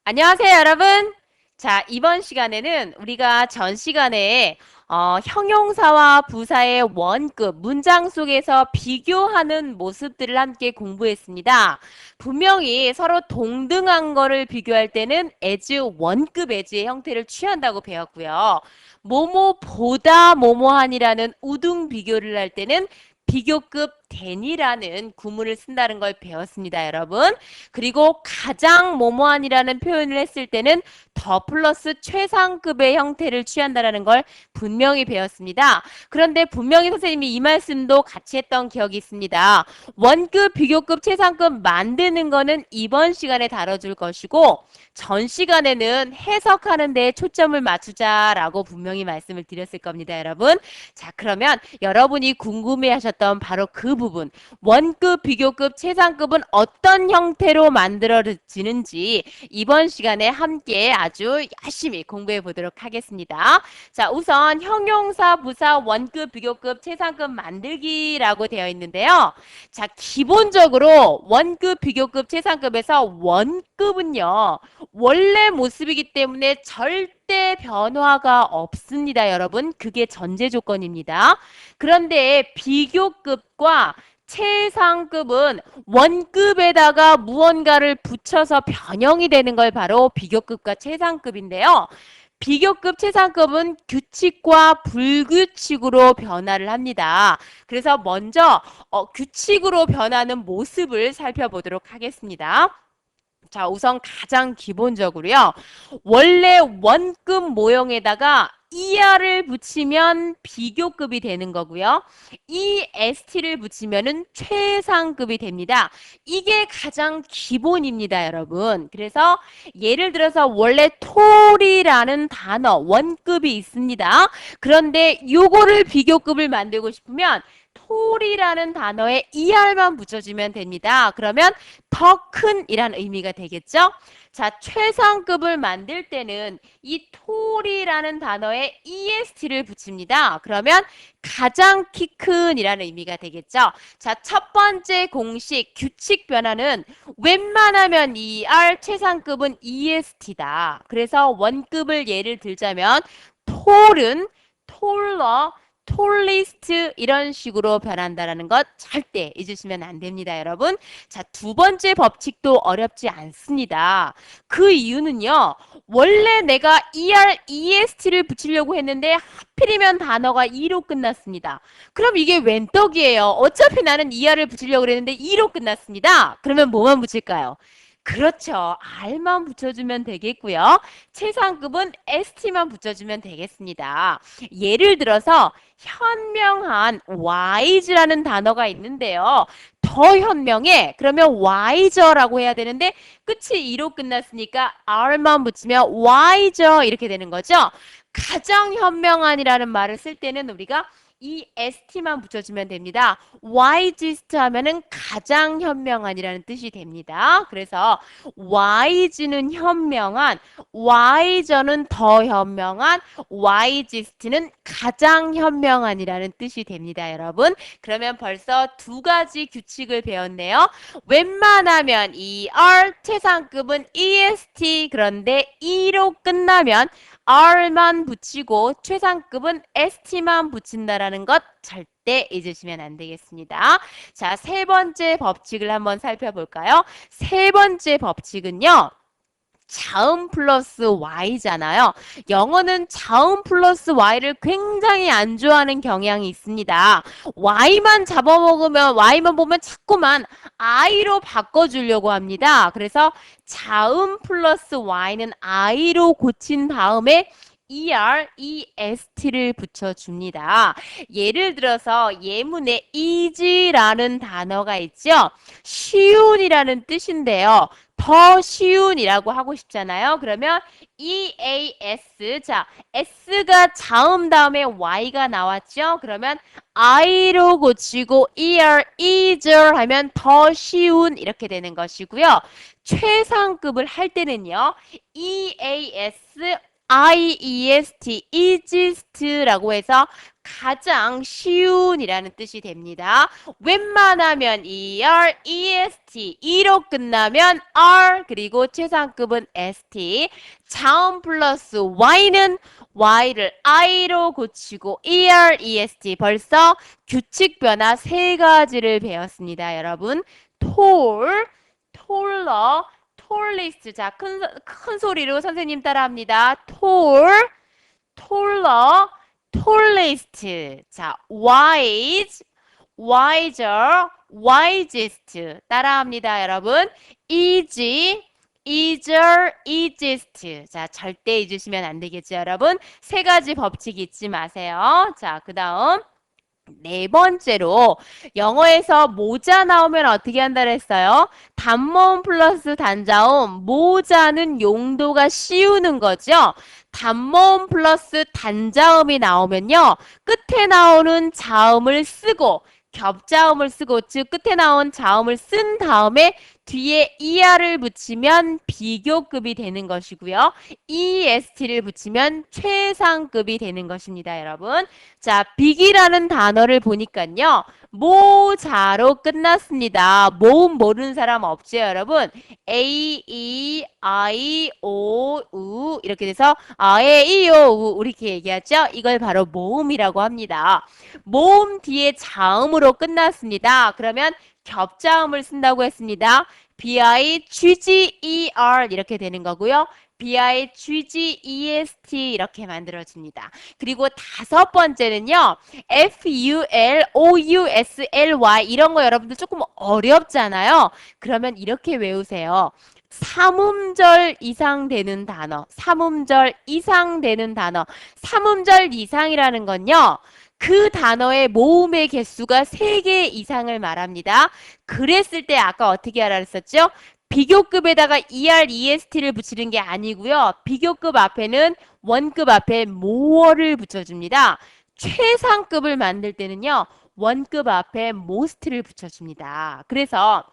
안녕하세요, 여러분. 자, 이번 시간에는 우리가 전 시간에 형용사와 부사의 원급, 문장 속에서 비교하는 모습들을 함께 공부했습니다. 분명히 서로 동등한 거를 비교할 때는 as, 원급 as의 형태를 취한다고 배웠고요. 뭐뭐보다 뭐뭐한이라는 우등 비교를 할 때는 비교급 than이라는 구문을 쓴다는 걸 배웠습니다, 여러분. 그리고 가장 뭐뭐한이라는 표현을 했을 때는 더 플러스 최상급의 형태를 취한다는 걸 분명히 배웠습니다. 그런데 분명히 선생님이 이 말씀도 같이 했던 기억이 있습니다. 원급, 비교급, 최상급 만드는 거는 이번 시간에 다뤄줄 것이고 전 시간에는 해석하는 데 초점을 맞추자라고 분명히 말씀을 드렸을 겁니다, 여러분. 자, 그러면 여러분이 궁금해하셨던 바로 그 부분, 원급, 비교급, 최상급은 어떤 형태로 만들어지는지 이번 시간에 함께 아주 열심히 공부해 보도록 하겠습니다. 자, 우선 형용사, 부사, 원급, 비교급, 최상급 만들기라고 되어 있는데요. 자, 기본적으로 원급, 비교급, 최상급에서 원급은요, 원래 모습이기 때문에 절대 변화가 없습니다, 여러분. 그게 전제 조건입니다. 그런데 비교급과 최상급은 원급에다가 무언가를 붙여서 변형이 되는 걸 바로 비교급과 최상급인데요. 비교급, 최상급은 규칙과 불규칙으로 변화를 합니다. 그래서 먼저 규칙으로 변하는 모습을 살펴보도록 하겠습니다. 자, 우선 가장 기본적으로요. 원래 원급 모형에다가 ER을 붙이면 비교급이 되는 거고요. EST를 붙이면은 최상급이 됩니다. 이게 가장 기본입니다, 여러분. 그래서 예를 들어서 원래 톨이라는 단어, 원급이 있습니다. 그런데 요거를 비교급을 만들고 싶으면 톨이라는 단어에 ER만 붙여주면 됩니다. 그러면 더 큰이라는 의미가 되겠죠? 자, 최상급을 만들 때는 이 톨이라는 단어에 EST를 붙입니다. 그러면 가장 키 큰이라는 의미가 되겠죠? 자, 첫 번째 공식 규칙 변화는 웬만하면 ER, 최상급은 EST다. 그래서 원급을 예를 들자면 톨은 톨러, 톨리스트 이런 식으로 변한다라는 것 절대 잊으시면 안 됩니다, 여러분. 자, 두 번째 법칙도 어렵지 않습니다. 그 이유는요. 원래 내가 ER, EST를 붙이려고 했는데 하필이면 단어가 E로 끝났습니다. 그럼 이게 웬 떡이에요? 어차피 나는 ER을 붙이려고 그랬는데 E로 끝났습니다. 그러면 뭐만 붙일까요? 그렇죠. R만 붙여주면 되겠고요. 최상급은 ST만 붙여주면 되겠습니다. 예를 들어서 현명한 wise라는 단어가 있는데요. 더 현명해. 그러면 wiser라고 해야 되는데 끝이 e로 끝났으니까 r만 붙이면 wiser 이렇게 되는 거죠. 가장 현명한이라는 말을 쓸 때는 우리가 이 st만 붙여주면 됩니다. wisest 하면은 가장 현명한이라는 뜻이 됩니다. 그래서 wise는 현명한, wiser는 더 현명한, wisest는 가장 현명한이라는 뜻이 됩니다, 여러분. 그러면 벌써 두 가지 규칙을 배웠네요. 웬만하면 ER, 최상급은 EST, 그런데 E로 끝나면 R만 붙이고 최상급은 ST만 붙인다라는 것 절대 잊으시면 안 되겠습니다. 자, 세 번째 법칙을 한번 살펴볼까요? 세 번째 법칙은요. 자음 플러스 y잖아요. 영어는 자음 플러스 y를 굉장히 안 좋아하는 경향이 있습니다. y만 잡아먹으면 y만 보면 자꾸만 i로 바꿔주려고 합니다. 그래서 자음 플러스 y는 i로 고친 다음에 EST를 붙여줍니다. 예를 들어서 예문에 is라는 단어가 있죠. 쉬운이라는 뜻인데요. 더 쉬운이라고 하고 싶잖아요. 그러면 EAS, 자, S가 자음 다음에 Y가 나왔죠. 그러면 I로 고치고 easier 하면 더 쉬운 이렇게 되는 것이고요. 최상급을 할 때는요. EAS IEST, easiest라고 해서 가장 쉬운이라는 뜻이 됩니다. 웬만하면 ER, EST, E로 끝나면 R, 그리고 최상급은 ST. 자음 플러스 Y는 Y를 I로 고치고 ER, EST. 벌써 규칙 변화 세 가지를 배웠습니다, 여러분. tall, taller, tallest. 자, 큰 소리로 선생님 따라합니다. tall, taller, tallest. 자, wise, wiser, wisest. 따라합니다, 여러분. easy, easier, easiest. 자, 절대 잊으시면 안 되겠죠, 여러분. 세 가지 법칙 잊지 마세요. 자, 그 다음. 네 번째로 영어에서 모자 나오면 어떻게 한다 그랬어요? 단모음 플러스 단자음. 모자는 용도가 씌우는 거죠. 단모음 플러스 단자음이 나오면요. 끝에 나오는 자음을 쓰고 겹자음을 쓰고 즉 끝에 나온 자음을 쓴 다음에 뒤에 ER을 붙이면 비교급이 되는 것이고요. EST를 붙이면 최상급이 되는 것입니다, 여러분. 자, 빅이라는 단어를 보니까요. 모자로 끝났습니다. 모음 모르는 사람 없죠, 여러분? A, E, I, O, U 이렇게 돼서 에, 이, 오, 우 이렇게 얘기하죠? 이걸 바로 모음이라고 합니다. 모음 뒤에 자음으로 끝났습니다. 그러면 겹자음을 쓴다고 했습니다. B-I-G-G-E-R 이렇게 되는 거고요. B-I-G-G-E-S-T 이렇게 만들어집니다. 그리고 다섯 번째는요. F-U-L-O-U-S-L-Y 이런 거 여러분들 조금 어렵잖아요. 그러면 이렇게 외우세요. 삼음절 이상 되는 단어, 삼음절 이상 되는 단어, 삼음절 이상이라는 건요. 그 단어의 모음의 개수가 3개 이상을 말합니다. 그랬을 때 아까 어떻게 하라 그랬었죠? 비교급에다가 ER, EST를 붙이는 게 아니고요. 비교급 앞에는 원급 앞에 more를 붙여줍니다. 최상급을 만들 때는요. 원급 앞에 most를 붙여줍니다. 그래서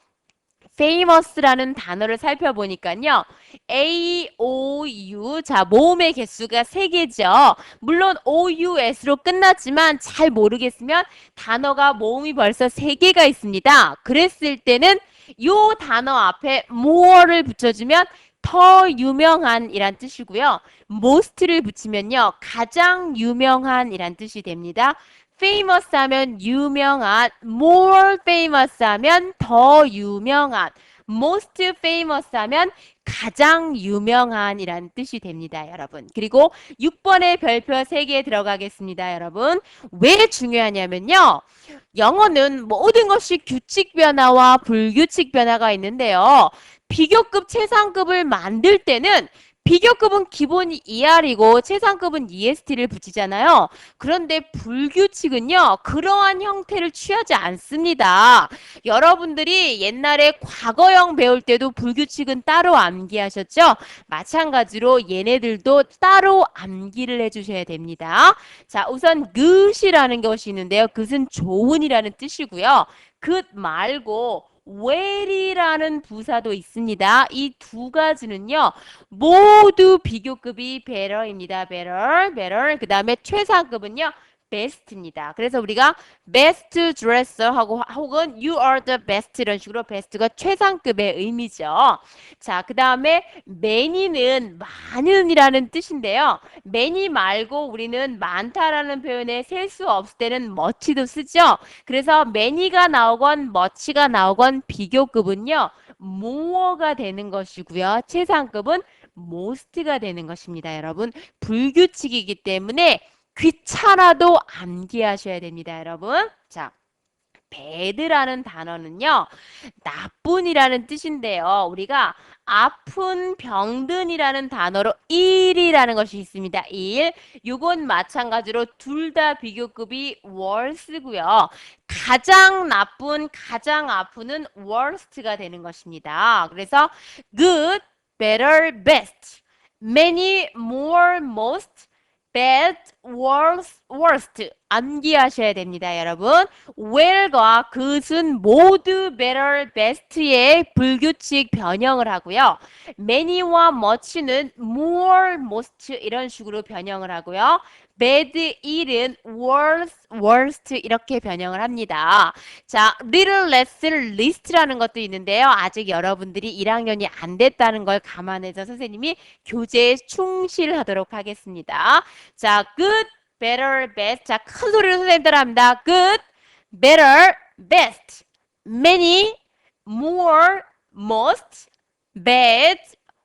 famous라는 단어를 살펴보니까요. A, O, U. 자, 모음의 개수가 3개죠. 물론 O, U, S로 끝났지만 잘 모르겠으면 단어가 모음이 벌써 3개가 있습니다. 그랬을 때는 요 단어 앞에 more를 붙여주면 더 유명한 이란 뜻이고요. most를 붙이면요. 가장 유명한 이란 뜻이 됩니다. famous 하면 유명한, more famous 하면 더 유명한, most famous 하면 가장 유명한 이란 뜻이 됩니다, 여러분. 그리고 6번의 별표 3개 들어가겠습니다, 여러분. 왜 중요하냐면요. 영어는 모든 것이 규칙 변화와 불규칙 변화가 있는데요. 비교급, 최상급을 만들 때는 비교급은 기본 ER이고 최상급은 EST를 붙이잖아요. 그런데 불규칙은요. 그러한 형태를 취하지 않습니다. 여러분들이 옛날에 과거형 배울 때도 불규칙은 따로 암기하셨죠? 마찬가지로 얘네들도 따로 암기를 해주셔야 됩니다. 자, 우선 good이라는 것이 있는데요. good은 좋은이라는 뜻이고요. good 말고 well이라는 부사도 있습니다. 이 두 가지는요. 모두 비교급이 better입니다. better. 그 다음에 최상급은요. best입니다. 그래서 우리가 best dresser 하고 혹은 you are the best 이런 식으로 best가 최상급의 의미죠. 자, 그 다음에 many는 많은이라는 뜻인데요. many 말고 우리는 많다라는 표현에 셀 수 없을 때는 much도 쓰죠. 그래서 many가 나오건 much가 나오건 비교급은요. more가 되는 것이고요. 최상급은 most가 되는 것입니다. 여러분 불규칙이기 때문에 귀찮아도 암기하셔야 됩니다, 여러분. 자, bad라는 단어는요. 나쁜이라는 뜻인데요. 우리가 아픈, 병든이라는 단어로 일이라는 것이 있습니다. 일. 요건 마찬가지로 둘 다 비교급이 worse고요. 가장 나쁜, 가장 아픈은 worst가 되는 것입니다. 그래서 good, better, best. many, more, most, bad, worst 암기하셔야 됩니다, 여러분. well과 그것은 모두 better, best의 불규칙 변형을 하고요. many와 much는 more, most 이런 식으로 변형을 하고요. bad, ill은 worse, worst 이렇게 변형을 합니다. 자, little less, least라는 것도 있는데요. 아직 여러분들이 1학년이 안 됐다는 걸 감안해서 선생님이 교재에 충실하도록 하겠습니다. 자, good, better, best. 자, 큰 소리로 선생님 따라합니다. good, better, best. many, more, most, bad,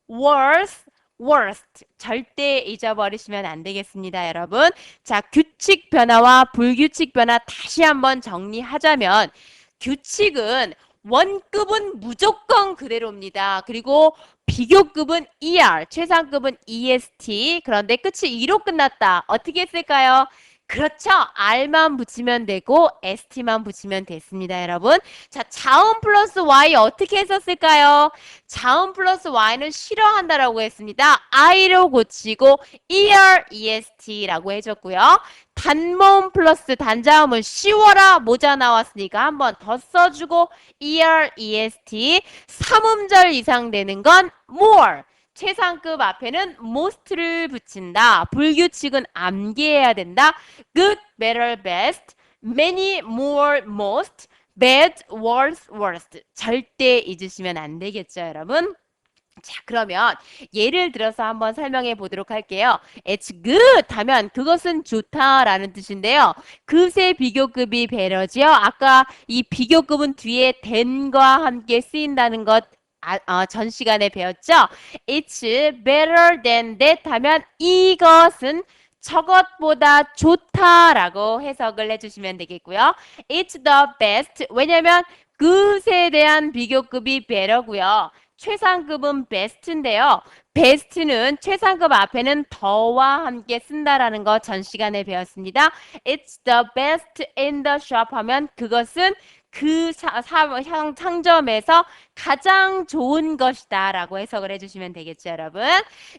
worse, worst. 절대 잊어버리시면 안 되겠습니다, 여러분. 자, 규칙 변화와 불규칙 변화 다시 한번 정리하자면 규칙은 원급은 무조건 그대로입니다. 그리고 비교급은 ER, 최상급은 EST. 그런데 끝이 E로 끝났다. 어떻게 했을까요? 그렇죠. R만 붙이면 되고 ST만 붙이면 됐습니다, 여러분. 자, 자음 플러스 Y 어떻게 했었을까요? 자음 플러스 Y는 싫어한다라고 했습니다. I로 고치고 ER, EST라고 해줬고요. 단모음 플러스 단자음은 씌워라 모자 나왔으니까 한 번 더 써주고 ER, EST. 삼음절 이상 되는 건 more. 최상급 앞에는 most를 붙인다. 불규칙은 암기해야 된다. good, better, best, many, more, most, bad, worse, worst. 절대 잊으시면 안 되겠죠, 여러분? 자, 그러면 예를 들어서 한번 설명해 보도록 할게요. It's good 하면 그것은 좋다라는 뜻인데요. 그의 비교급이 better지요. 아까 이 비교급은 뒤에 than과 함께 쓰인다는 것 전 시간에 배웠죠? It's better than that 하면 이것은 저것보다 좋다라고 해석을 해주시면 되겠고요. It's the best. 왜냐면 그것에 대한 비교급이 better고요. 최상급은 best인데요. best는 최상급 앞에는 더와 함께 쓴다라는 거 전 시간에 배웠습니다. It's the best in the shop 하면 그것은 그 상점에서 가장 좋은 것이다 라고 해석을 해주시면 되겠죠, 여러분.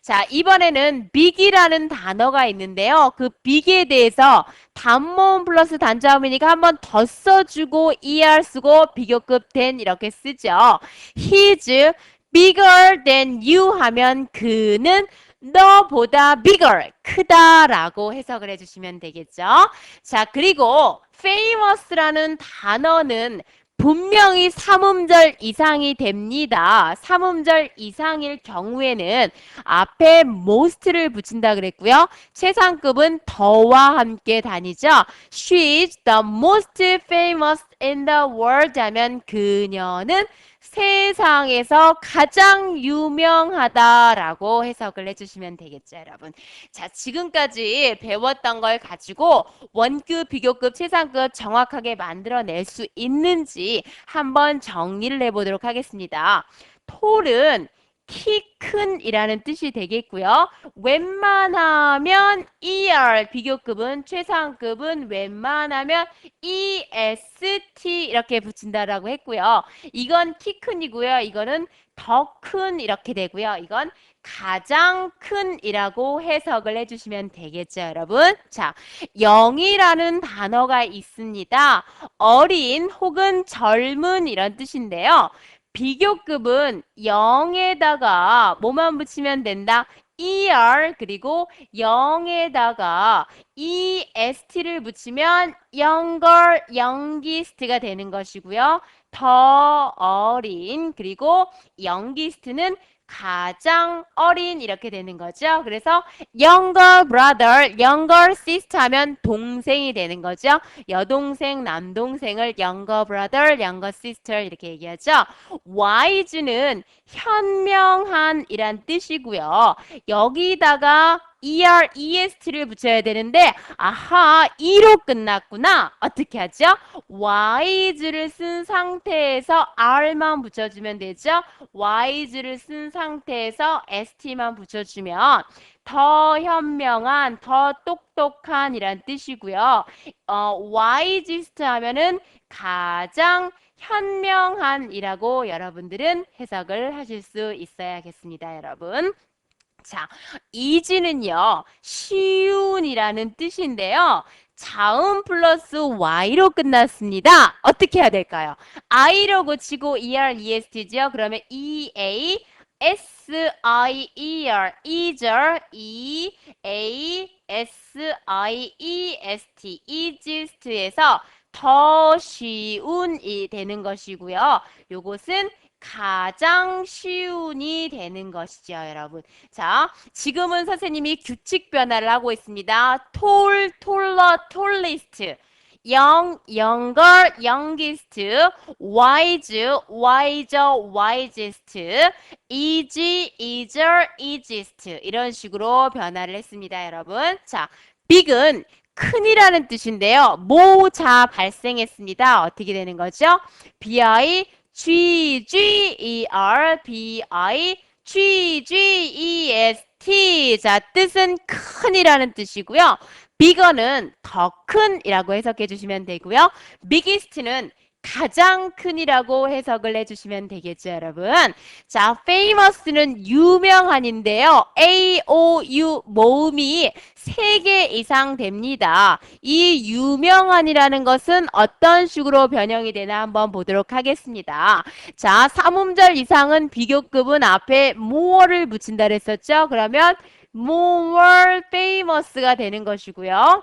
자, 이번에는 big이라는 단어가 있는데요. 그 big에 대해서 단모음 플러스 단자음이니까 한 번 더 써주고 er 쓰고 비교급 than 이렇게 쓰죠. He's bigger than you 하면 그는 너보다 bigger, 크다라고 해석을 해주시면 되겠죠. 자, 그리고 famous라는 단어는 분명히 삼음절 이상이 됩니다. 삼음절 이상일 경우에는 앞에 most를 붙인다 그랬고요. 최상급은 더와 함께 다니죠. She's the most famous in the world 하면 그녀는 세상에서 가장 유명하다라고 해석을 해주시면 되겠죠, 여러분. 자, 지금까지 배웠던 걸 가지고 원급, 비교급, 최상급 정확하게 만들어낼 수 있는지 한번 정리를 해보도록 하겠습니다. 톨은 키 큰이라는 뜻이 되겠고요. 웬만하면 ER 비교급은 최상급은 웬만하면 EST 이렇게 붙인다라고 했고요. 이건 키 큰이고요. 이거는 더 큰 이렇게 되고요. 이건 가장 큰이라고 해석을 해주시면 되겠죠, 여러분. 자, 영이라는 단어가 있습니다. 어린 혹은 젊은 이런 뜻인데요. 비교급은 0에다가 뭐만 붙이면 된다? ER 그리고 0에다가 EST를 붙이면 younger, youngest가 되는 것이고요. 더 어린 그리고 youngest는 가장 어린 이렇게 되는 거죠. 그래서 younger brother, younger sister 하면 동생이 되는 거죠. 여동생, 남동생을 younger brother, younger sister 이렇게 얘기하죠. wise는 현명한 이란 뜻이고요. 여기다가 ER, EST를 붙여야 되는데 아하, E로 끝났구나. 어떻게 하죠? wise를 쓴 상태에서 R만 붙여주면 되죠. wise를 쓴 상태에서 ST만 붙여주면 더 현명한, 더 똑똑한 이란 뜻이고요. wisest 하면은 가장 현명한이라고 여러분들은 해석을 하실 수 있어야겠습니다, 여러분. 자, easy는요, 쉬운이라는 뜻인데요. 자음 플러스 y로 끝났습니다. 어떻게 해야 될까요? i로 고치고 erest죠. 그러면 ea s-i-e-r easier e-a-s-i-e-s-t easiest에서 더 쉬운이 되는 것이고요. 요것은 가장 쉬운이 되는 것이죠, 여러분. 자, 지금은 선생님이 규칙 변화를 하고 있습니다. tall, taller, tallest. young, younger, youngest, wise, wiser, wisest, easy, easier, easiest 이런 식으로 변화를 했습니다, 여러분. 자, big은 큰이라는 뜻인데요. 모자 발생했습니다. 어떻게 되는 거죠? B-I-G-G-E-R, B-I-G-G-E-S-T. 자, 뜻은 큰이라는 뜻이고요. bigger는 더 큰이라고 해석해 주시면 되고요. biggest는 가장 큰이라고 해석을 해주시면 되겠죠, 여러분. 자, famous는 유명한인데요. A-O-U 모음이 3개 이상 됩니다. 이 유명한이라는 것은 어떤 식으로 변형이 되나 한번 보도록 하겠습니다. 자, 3음절 이상은 비교급은 앞에 more를 붙인다 그랬었죠? 그러면 more famous가 되는 것이고요.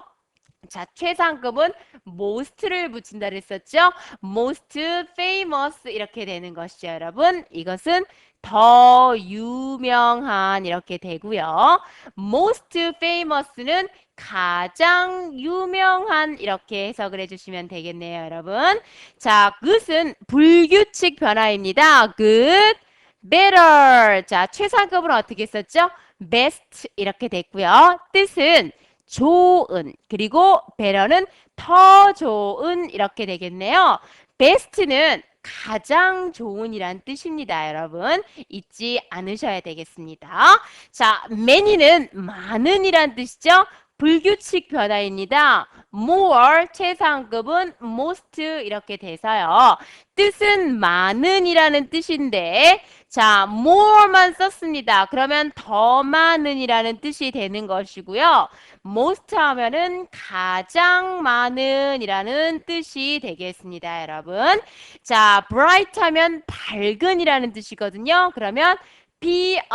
자, 최상급은 most를 붙인다 그랬었죠? most famous 이렇게 되는 것이죠, 여러분. 이것은 더 유명한 이렇게 되고요. most famous는 가장 유명한 이렇게 해석을 해주시면 되겠네요, 여러분. 자, good은 불규칙 변화입니다. good, better. 자, 최상급은 어떻게 썼죠? best 이렇게 됐고요. 뜻은 좋은 그리고 better는 더 좋은 이렇게 되겠네요. best는 가장 좋은이란 뜻입니다, 여러분. 잊지 않으셔야 되겠습니다. 자, many는 많은이란 뜻이죠. 불규칙 변화입니다. more 최상급은 most 이렇게 돼서요. 뜻은 많은이라는 뜻인데 자, more만 썼습니다. 그러면 더 많은이라는 뜻이 되는 것이고요. most 하면은 가장 많은이라는 뜻이 되겠습니다, 여러분. 자, bright 하면 밝은이라는 뜻이거든요. 그러면 B-R-I-G-H-T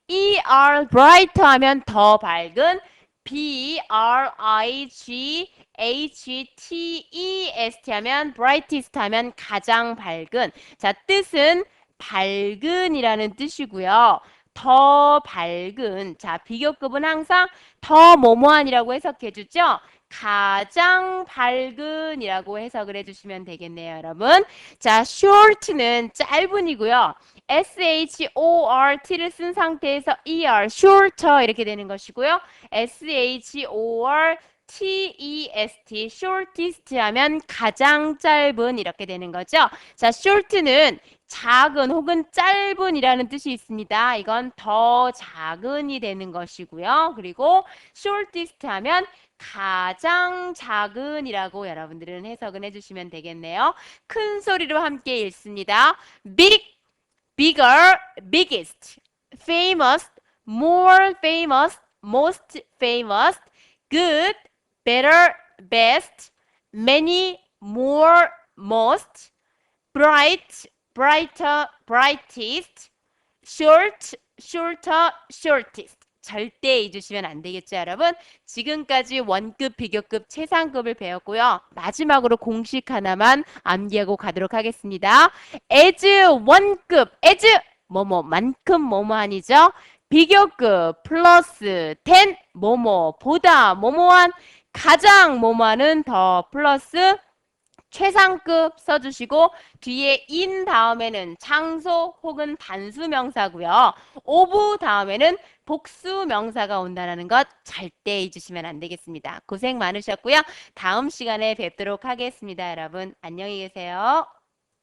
E-R bright 하면 더 밝은 B-R-I-G-H-T-E-S-T 하면 brightest 하면 가장 밝은. 자, 뜻은 밝은이라는 뜻이고요. 더 밝은. 자, 비교급은 항상 더 뭐뭐한이라고 해석해 주죠. 가장 밝은이라고 해석을 해주시면 되겠네요, 여러분. 자, short는 짧은이고요. short를 쓴 상태에서 er, shorter 이렇게 되는 것이고요. short, shortest 하면 가장 짧은 이렇게 되는 거죠. 자, short는 작은 혹은 짧은이라는 뜻이 있습니다. 이건 더 작은이 되는 것이고요. 그리고 shortest 하면 가장 작은이라고 여러분들은 해석을 해주시면 되겠네요. 큰 소리로 함께 읽습니다. big, bigger, biggest, famous, more famous, most famous, good, better, best, many, more, most, bright, brighter, brightest, short, shorter, shortest. 절대 잊으시면 안 되겠죠, 여러분? 지금까지 원급, 비교급, 최상급을 배웠고요. 마지막으로 공식 하나만 암기하고 가도록 하겠습니다. as 원급, as 뭐뭐만큼 뭐뭐한이죠. 비교급 플러스 10 뭐뭐보다 뭐뭐한 가장 뭐뭐한은 더 플러스 최상급 써주시고 뒤에 in 다음에는 장소 혹은 단수 명사고요. of 다음에는 복수 명사가 온다는 것 절대 잊으시면 안 되겠습니다. 고생 많으셨고요. 다음 시간에 뵙도록 하겠습니다. 여러분 안녕히 계세요.